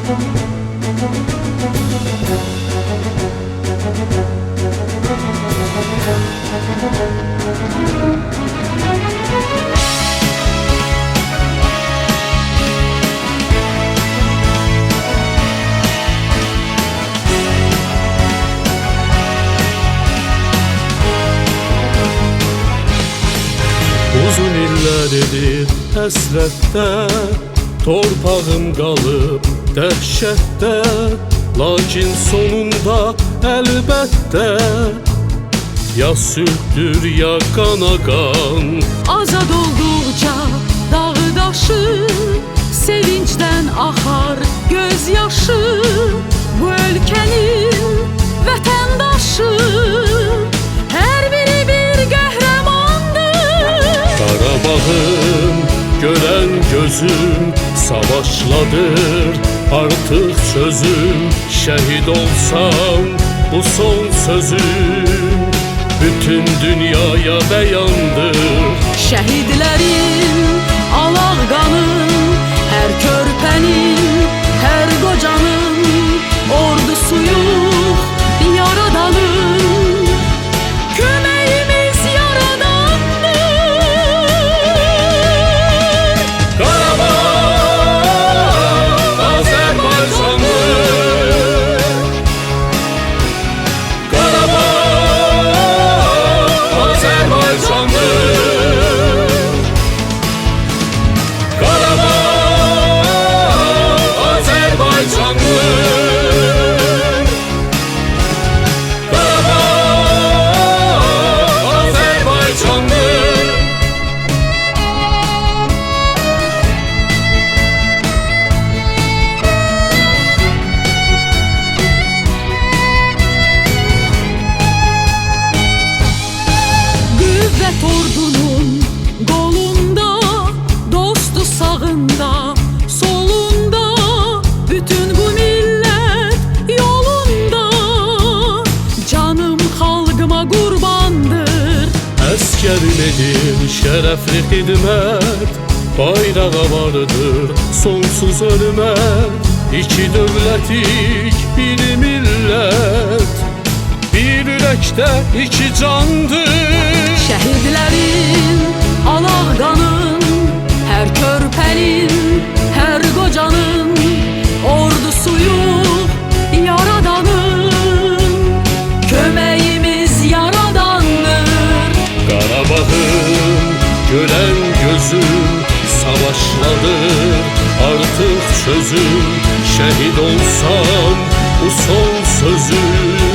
Uzun illəridir həsrətdə, torpağım qalıb dəhşətdə. Lakin sonunda əlbəttə, ya sülhdür ya qana qan. Azad olduqca dağı daşı, sevincdən axar gözyaşı. Bu ölkənin vətəndaşı, hər biri bir qəhrəmandır. Qarabağım, görən gözüm savaşladır artıq sözüm. Şəhid olsam bu son sözüm bütün dünyaya bəyandır. Şəhidlərin alaq qanın, hər körpənin, hər qocanın ordusuyuq yaradanın. Köməyimiz yaradandır. Qarabağ Azərbaycandır. Qarabağ Azərbaycandır. Qarabağ Azərbaycandır. Qarabağ Azərbaycandır. Qüvvət ordunun qolunda, dostu sağında, solunda, bütün bu millət yolunda. Canım xalqıma qurbandır. Əskərin edir şərəfli xidmət, bayrağa vardır sonsuz hörmət. İki dövlətik bir millət, bir ürəkdə iki candır. Şəhidlərin alaq qanın, hər körpənin, hər qocanın ordusuyuq yaradanın. Köməyimiz yaradandır. Qarabağım, görən gözüm savaşladır artıq sözüm. Şəhid olsam bu son sözüm